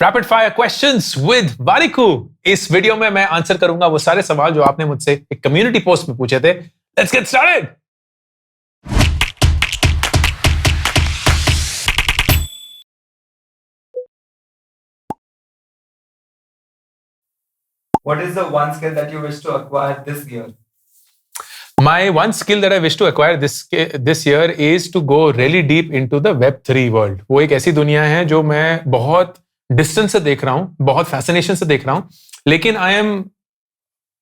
Rapid fire questions with Warikoo. इस video में मैं आंसर करूंगा वो सारे सवाल जो आपने मुझसे एक कम्युनिटी पोस्ट में पूछे थे। Let's get started. What is the one skill that you wish to acquire this year? My one skill that I wish to acquire this year is to go really deep into the Web3 world. वो एक ऐसी दुनिया है जो मैं बहुत distance से देख रहा हूँ, बहुत फैसिनेशन से देख रहा हूँ, लेकिन I am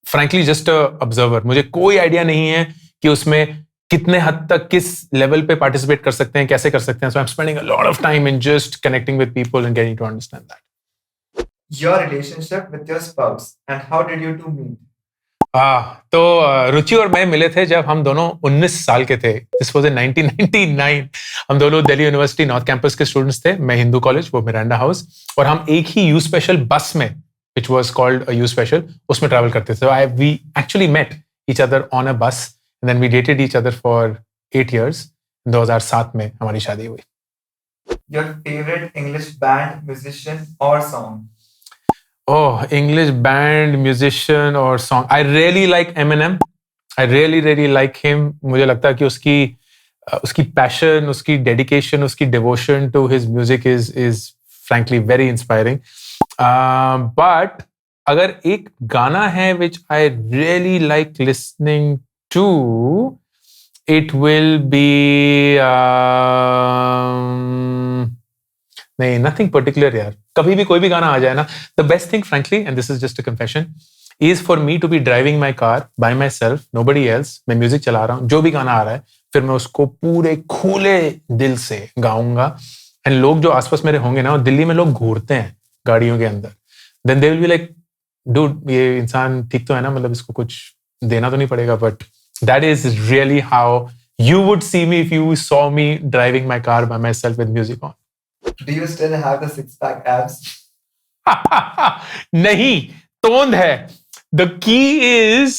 frankly just a observer. मुझे कोई आइडिया नहीं है कि उसमें कितने हद तक किस लेवल पे पार्टिसिपेट कर सकते हैं, कैसे कर सकते हैं। So I am spending a lot of time in just connecting with people and getting to understand that. Your relationship with your spouse and how did you two meet? तो रुचि और मैं मिले थे जब हम दोनों 19 साल के थे। This was in 1999। हम दोनों दिल्ली यूनिवर्सिटी नॉर्थ कैंपस के स्टूडेंट्स थे। मैं हिंदू कॉलेज, वो मिरांडा हाउस, और हम एक ही यू स्पेशल बस में, which was called a U special, उसमें ट्रैवल करते थे। We actually met each other on a bus and then we dated each other for 8 years। 2007 में हमारी शादी हुई। Your favorite English band, musician or song? Oh, English band, musician or song. I really like Eminem. I really like him. मुझे लगता है कि उसकी passion, उसकी dedication, उसकी devotion to his music is frankly very inspiring. But अगर एक गाना है which I really like listening to, it will be नहीं, nothing particular यार। कभी भी कोई भी गाना आ जाए ना, the best thing frankly, and this is just a confession, is for me to be driving my car by myself, nobody else। मैं म्यूजिक चला रहा हूँ, जो भी गाना आ रहा है, फिर मैं उसको पूरे खुले दिल से गाऊंगा। एंड लोग जो आसपास मेरे होंगे ना, दिल्ली में लोग घूरते हैं गाड़ियों के अंदर, then they will be like, dude, ये इंसान ठीक तो है ना, मतलब इसको कुछ देना तो नहीं पड़ेगा। But that is really how you would see me if you saw me driving my car by myself with music on. Do you still have the six-pack abs? नहीं, तोंद है। The key is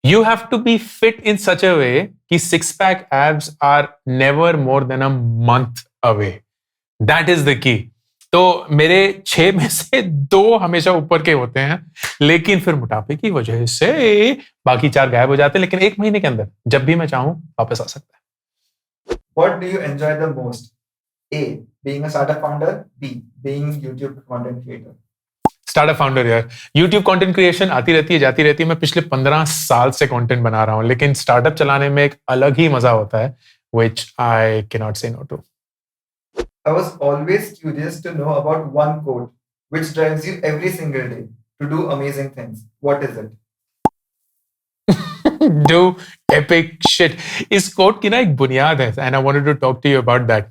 you have to be fit in such a way कि six-pack abs are never more than a month away. That is the key. तो मेरे 6 में से 2 हमेशा ऊपर के होते हैं, लेकिन फिर मोटापे की वजह से बाकी 4 गायब हो जाते हैं। लेकिन 1 महीने के अंदर जब भी मैं चाहूं वापस आ सकता है। What do you enjoy the most? A, being a startup founder. B, being YouTube content creator. Startup founder यार। YouTube कंटेंट क्रिएशन आती रहती है, जाती रहती है। मैं पिछले 15 साल से कंटेंट बना रहा हूँ, लेकिन स्टार्टअप चलाने में एक अलग ही मजा होता है, which I cannot say no to. I was always curious to know about one quote which drives you every single day to do amazing things. What is it? Do epic shit. इस coat की ना एक बुनियाद है, and I wanted to talk to you about that.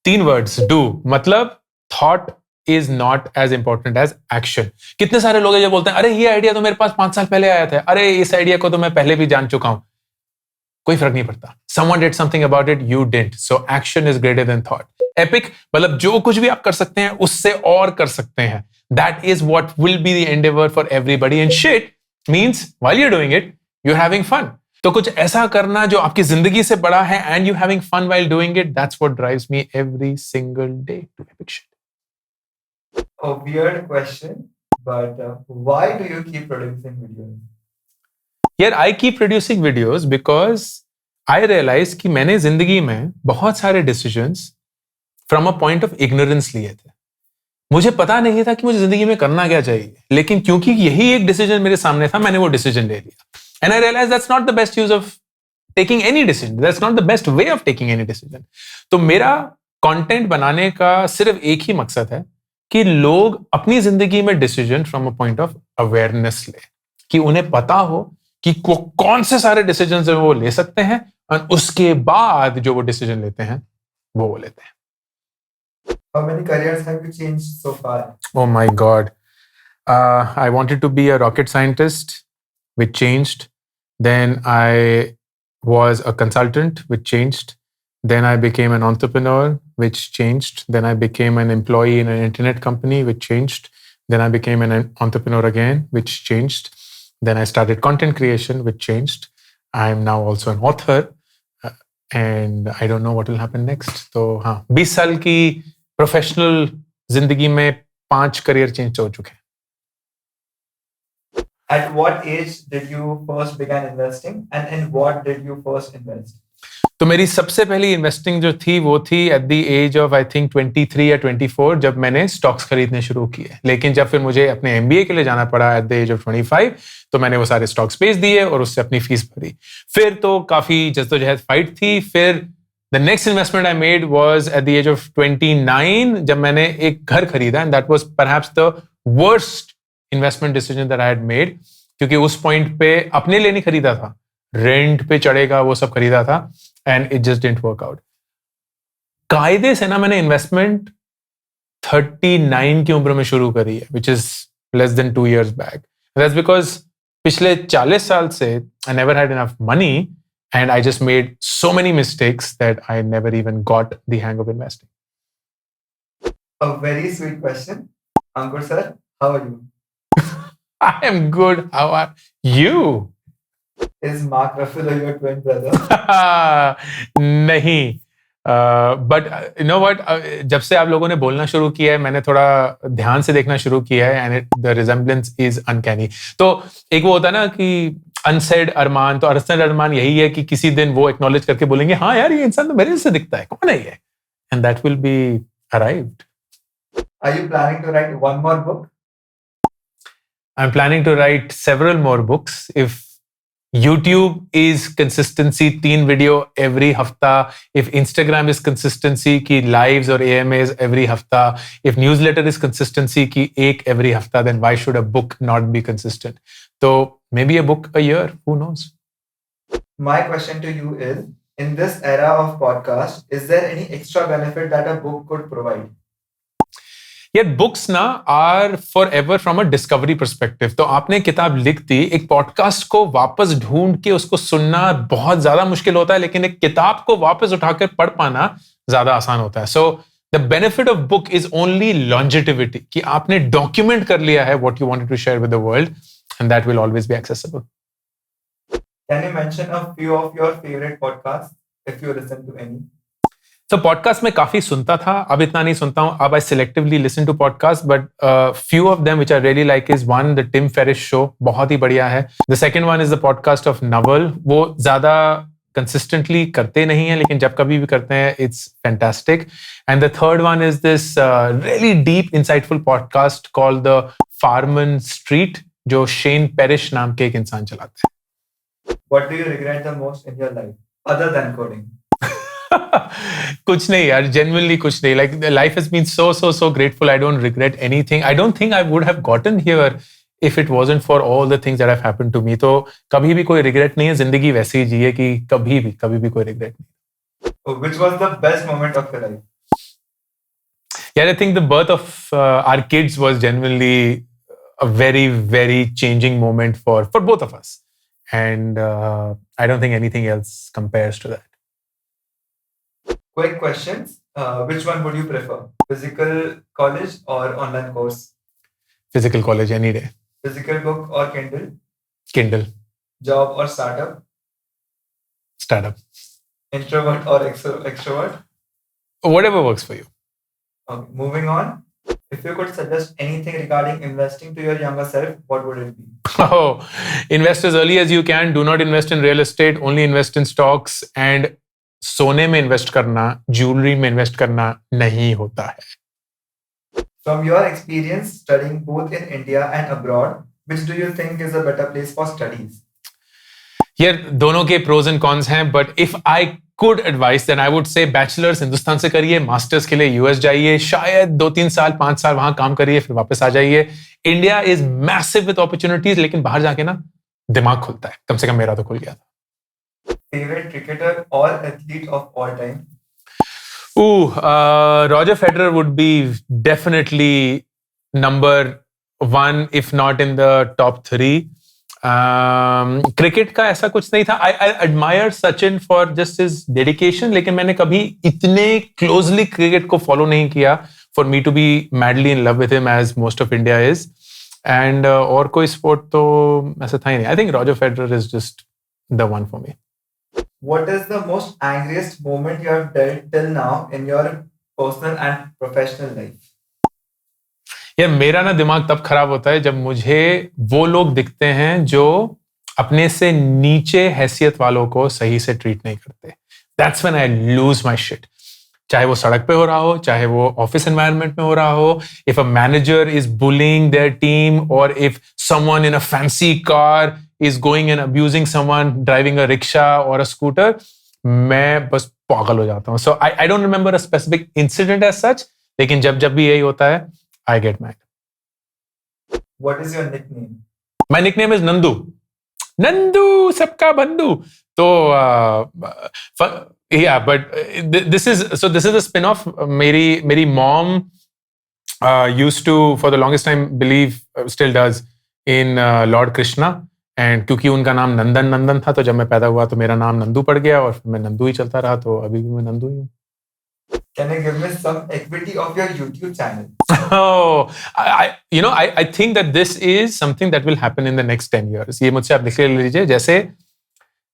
3 words, do, मतलब thought is not as important as action. कितने सारे लोग हैं जो बोलते हैं, अरे ये आइडिया तो मेरे पास 5 साल पहले आया था, अरे इस आइडिया को तो मैं पहले भी जान चुका हूं। कोई फर्क नहीं पड़ता। Someone did something about it, you didn't. So action is greater than thought. Epic मतलब जो कुछ भी आप कर सकते हैं उससे और कर सकते हैं। That is what will be the endeavor for everybody. And shit means while you're doing it, you're having fun. तो कुछ ऐसा करना जो आपकी जिंदगी से बड़ा है and you having fun while doing it, that's what drives me every single day to epic shit. A weird question, but why do you keep producing videos? यार, I keep producing videos because I realize कि मैंने जिंदगी में बहुत सारे decisions from a point of ignorance लिए थे। मुझे पता नहीं था कि मुझे जिंदगी में करना क्या चाहिए, लेकिन क्योंकि यही एक डिसीजन मेरे सामने था, मैंने वो डिसीजन ले लिया। And I realized that's not the best use of taking any decision. That's not the best way of taking any decision. तो मेरा कंटेंट बनाने का सिर्फ एक ही मकसद है कि लोग अपनी जिंदगी में decision from a point of awareness ले, कि उन्हें पता हो कि कौन से सारे डिसीजन वो ले सकते हैं, और उसके बाद जो वो डिसीजन लेते हैं वो लेते हैं। How many careers have you changed so far? Oh my God. I wanted to be a rocket scientist, which changed. Then I was a consultant, which changed. Then I became an entrepreneur, which changed. Then I became an employee in an internet company, which changed. Then I became an entrepreneur again, which changed. Then I started content creation, which changed. I'm now also an author, and I don't know what will happen next. So, 20 साल की professional जिंदगी में 5 career change हो चुके हैं। At what age did you first begin investing and in what did you first invest? तो मेरी सबसे पहली इन्वेस्टिंग जो थी वो थी at the age of I think 23 या 24 जब मैंने स्टॉक्स खरीदने शुरू किए। लेकिन जब फिर मुझे अपने MBA के लिए जाना पड़ा एट द एज ऑफ 25 तो मैंने वो सारे स्टॉक्स बेच दिए और उससे अपनी फीस भरी। फिर तो काफी जद्दोजहद फाइट थी। फिर the next investment I made was at the age of 29 जब मैंने एक घर खरीदा and that was perhaps the worst investment decision that I had made, क्योंकि उस पॉइंट पे अपने लिए नहीं खरीदा था, रेंट पे चढ़ेगा वो सब खरीदा था and it just didn't work out. कायदे से ना मैंने इन्वेस्टमेंट 39 की उम्र में शुरू करी है, which is less than 2 years back. That's because पिछले 40 साल से I never had enough money and I just made so many mistakes that I never even got the hang of investing. A very sweet question. Ankur sir, how are you? I am good. How are you? Is Mark Ruffalo your twin brother? नहीं, but you know what, जब से आप लोगों ने बोलना शुरू किया है मैंने थोड़ा ध्यान से देखना शुरू किया है and the resemblance is uncanny. तो एक वो होता है ना कि अनसेड अरमान, तो अनसेड अरमान यही है कि किसी दिन वो एक्नॉलेज करके बोलेंगे हाँ यार ये इंसान तो मेरे से दिखता है, कौन है ये, and that will be arrived. Are you planning to write one more book? I'm planning to write several more books. If YouTube is consistency, 3 video every hafta. If Instagram is consistency की lives और AMAs every hafta. If newsletter is consistency की एक every hafta, then why should a book not be consistent? So maybe a book a year, who knows? My question to you is, in this era of podcast, is there any extra benefit that a book could provide? यार books ना are forever from a discovery perspective. तो आपने किताब लिख दी, एक podcast को वापस ढूंढ के उसको सुनना बहुत ज्यादा मुश्किल होता है, लेकिन एक किताब को वापस उठाकर पढ़ पाना ज्यादा आसान होता है। So the benefit of book is only longevity, कि आपने डॉक्यूमेंट कर लिया है what you wanted to share with the world and that will always be accessible. Can you mention a few of your favorite podcasts if you listen to any? तो podcast में काफी सुनता था, अब इतना नहीं सुनता हूं। अब I selectively listen to podcast, but few of them which I really like is one, the Tim Ferriss show, बहुत ही बढ़िया है। The second one is the podcast of Naval, वो ज्यादा कंसिस्टेंटली करते नहीं है लेकिन जब कभी भी करते हैं it's fantastic. And the third one is this really deep insightful podcast called the Farnam Street, जो शेन पेरिश नाम के एक इंसान चलाते हैं। What do you regret the most in your life other than coding? कुछ नहीं यार, genuinely कुछ नहीं। Like life has been so grateful. I don't regret anything. I don't think I would have gotten here if it wasn't for all the things that have happened to me. तो कभी भी कोई regret नहीं है, जिंदगी वैसे ही जिए कि कभी भी कोई regret नहीं। Which was the best moment of your life? Yeah, I think the birth of our kids was genuinely a very changing moment for both of us, and I don't think anything else compares to that. Quick questions. Which one would you prefer? Physical college or online course? Physical college any day. Physical book or Kindle? Kindle. Job or startup? Startup. Introvert or extrovert? Whatever works for you. Okay, moving on. If you could suggest anything regarding investing to your younger self, what would it be? Oh, invest as early as you can. Do not invest in real estate. Only invest in stocks. And सोने में invest करना, jewellery में invest करना नहीं होता है। From your experience studying both in India and abroad, which do you think is a better place for studies? यार दोनों के प्रोज एंड कॉन्स हैं, but if I could advise then I would say bachelors Hindustan से करिए, masters के लिए US जाइए, शायद 2-3 साल 5 साल वहां काम करिए, फिर वापस आ जाइए। India is massive with opportunities, लेकिन बाहर जाके ना दिमाग खुलता है, कम से कम मेरा तो खुल गया था। Favorite cricketer or athlete of all time? Roger Federer would be definitely number 1, if not in the top 3. Cricket का ऐसा कुछ नहीं था। I admire Sachin for just his dedication, लेकिन मैंने कभी इतने closely क्रिकेट को follow नहीं किया for me to be madly in love with him as most of India is. And और कोई sport तो ऐसा था ही नहीं। I think Roger Federer is just the one for me. What is the most angriest moment you have dealt till now in your personal and professional life? यार मेरा ना दिमाग तब खराब होता है जब मुझे वो लोग दिखते हैं जो अपने से नीचे हैसियत वालों को सही से ट्रीट नहीं करते. That's when I lose my shit. चाहे वो सड़क पे हो रहा हो, चाहे वो ऑफिस एनवायरनमेंट में हो रहा हो, if a manager is bullying their team, और if someone in a fancy car is going and abusing someone driving a rickshaw और अ स्कूटर, मैं बस पागल हो जाता हूँ. So I don't remember a specific incident as such, लेकिन जब जब भी यही होता है I get mad. What is your nickname? My nickname is Nandu. Nandu सबका बंधु. तो yeah, but this is a spin-off. मेरी mom used to for the longest time believe, still does, in Lord Krishna, and क्योंकि उनका नाम नंदन था, तो जब मैं पैदा हुआ तो मेरा नाम नंदू पड़ गया और मैं नंदू ही चलता रहा, तो अभी भी मैं नंदू ही हूँ. Can you give me some equity of your YouTube channel? Oh, I think that this is something that will happen in the next 10 years. ये मुझसे आप लिख लीजिए. जैसे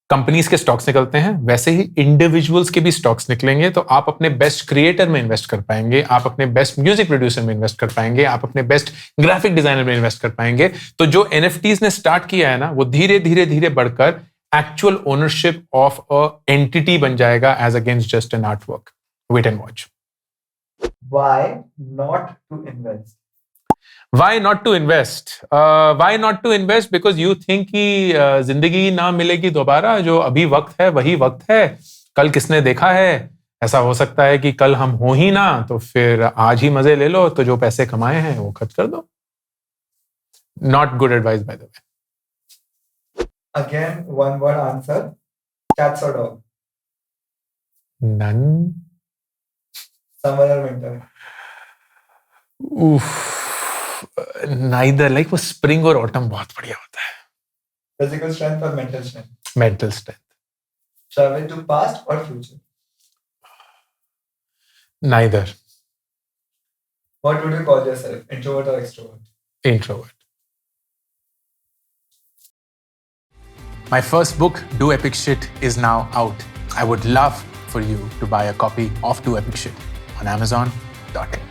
कंपनीज के स्टॉक्स निकलते हैं, वैसे ही इंडिविजुअल्स के भी स्टॉक्स निकलेंगे. तो आप अपने बेस्ट क्रिएटर में इन्वेस्ट कर पाएंगे, आप अपने बेस्ट म्यूजिक प्रोड्यूसर में इन्वेस्ट कर पाएंगे, आप अपने बेस्ट ग्राफिक डिजाइनर में इन्वेस्ट कर पाएंगे. तो जो NFTs ने स्टार्ट किया है ना, वो धीरे धीरे धीरे बढ़कर actual ownership of a entity बन जाएगा as against just an art work. Wait and watch. Why not to invest? Why not to invest? Why not to invest? Because you think कि जिंदगी ना मिलेगी दोबारा. जो अभी वक्त है वही वक्त है. कल किसने देखा है? ऐसा हो सकता है कि कल हम हो ही ना, तो फिर आज ही मजे ले लो. तो जो पैसे कमाए हैं वो खर्च कर दो. Not good advice, by the way. Again, one word answer. Cats or dog? None. Summer or winter? Oof. Neither. Like वो spring और autumn बहुत बढ़िया होता है. Physical strength or mental strength? Mental strength. Travel to past or future? Neither. What would you call yourself? Introvert or extrovert? Introvert. My first book, Do Epic Shit, is now out. I would love for you to buy a copy of Do Epic Shit on Amazon.in.